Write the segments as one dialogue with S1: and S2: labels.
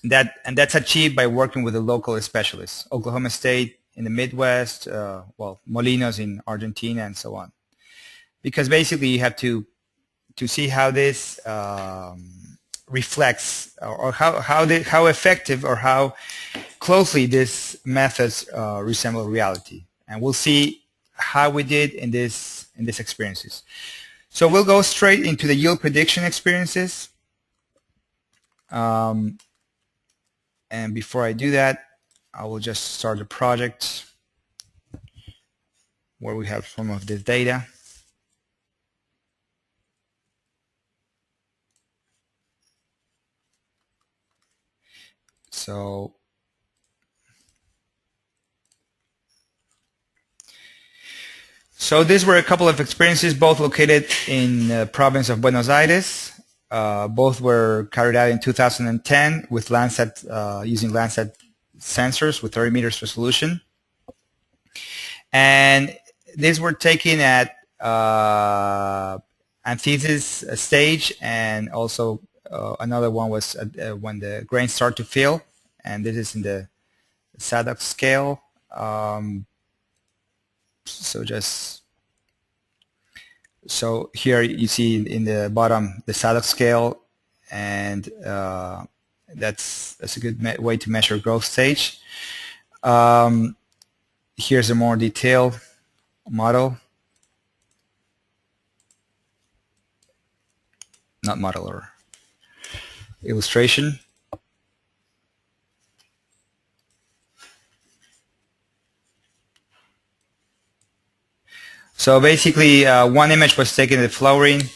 S1: that's achieved by working with the local specialists. Oklahoma State in the Midwest, well, Molinos in Argentina, and so on. Because basically you have to see how this reflects, or how effective or how closely these methods resemble reality. And we'll see how we did in these experiences. So we'll go straight into the yield prediction experiences. And before I do that, I will just start the project where we have some of this data. So these were a couple of experiences, both located in the province of Buenos Aires. Both were carried out in 2010 with Landsat, using Landsat sensors with 30 meters resolution. And these were taken at antithesis stage, and also another one was when the grains start to fill, and this is in the SADC scale. So here you see in the bottom the SADC scale, and that's a good way to measure growth stage. Here's a more detailed model, not model, or illustration. So basically, one image was taken at the flowering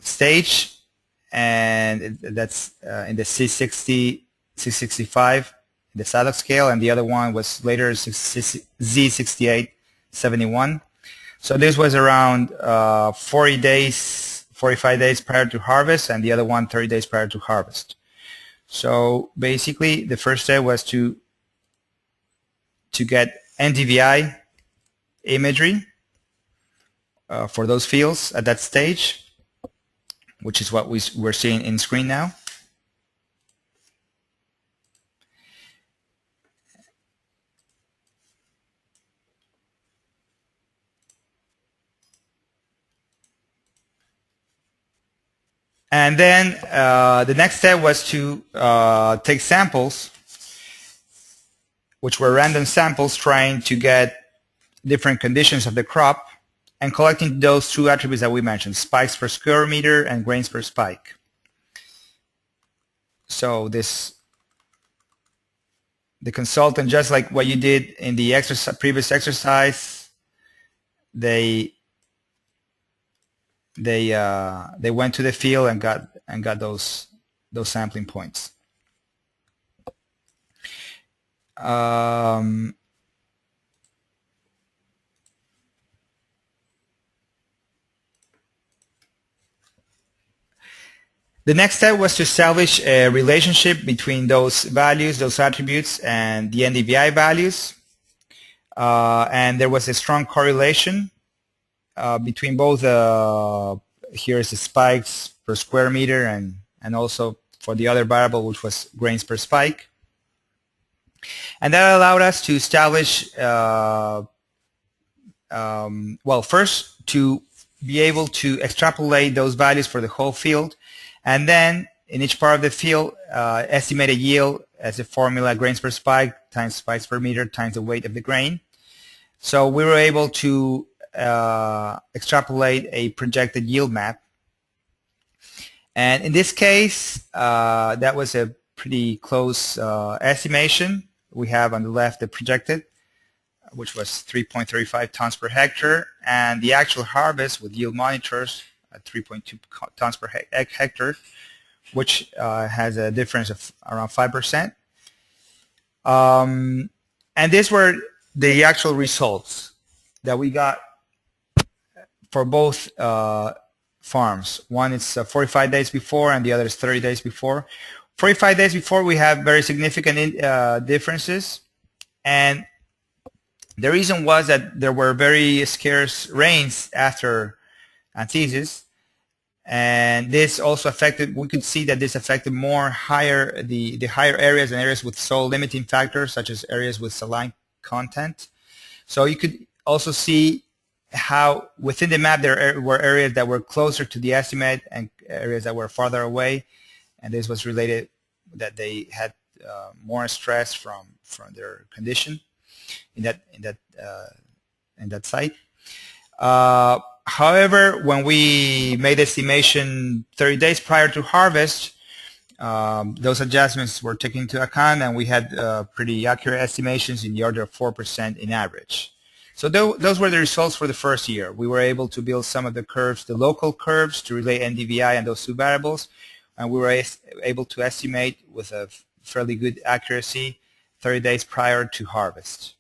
S1: stage, and that's in the C60, C65, the SADC scale, and the other one was later Z6871. So this was around 40 days, 45 days prior to harvest, and the other one 30 days prior to harvest. So basically, the first step was to get NDVI imagery for those fields at that stage, which is what we're seeing in screen now. And then the next step was to take samples, which were random samples, trying to get different conditions of the crop, and collecting those two attributes that we mentioned, spikes per square meter and grains per spike. So the consultant, just like what you did in the previous exercise, they went to the field and got those sampling points. The next step was to establish a relationship between those values, those attributes, and the NDVI values. And there was a strong correlation between both, here's the spikes per square meter, and also for the other variable, which was grains per spike. And that allowed us to establish, well, first to be able to extrapolate those values for the whole field, and then in each part of the field, estimate a yield as a formula: grains per spike times spikes per meter times the weight of the grain. So we were able to extrapolate a projected yield map. And in this case, that was a pretty close estimation. We have on the left the projected, which was 3.35 tons per hectare, and the actual harvest with yield monitors at 3.2 tons per hectare, which has a difference of around 5%. And these were the actual results that we got for both farms. One is 45 days before, and the other is 30 days before. 45 days before, we have very significant differences, and the reason was that there were very scarce rains after antithesis, And this also affected, we could see that this affected more the higher areas and areas with soil limiting factors, such as areas with saline content. So you could also see how within the map there were areas that were closer to the estimate and areas that were farther away, and this was related that they had more stress from their condition in that site. However, when we made estimation 30 days prior to harvest, those adjustments were taken into account, and we had pretty accurate estimations in the order of 4% in average. So those were the results for the first year. We were able to build some of the curves, the local curves, to relate NDVI and those two variables, and we were able to estimate with a fairly good accuracy 30 days prior to harvest.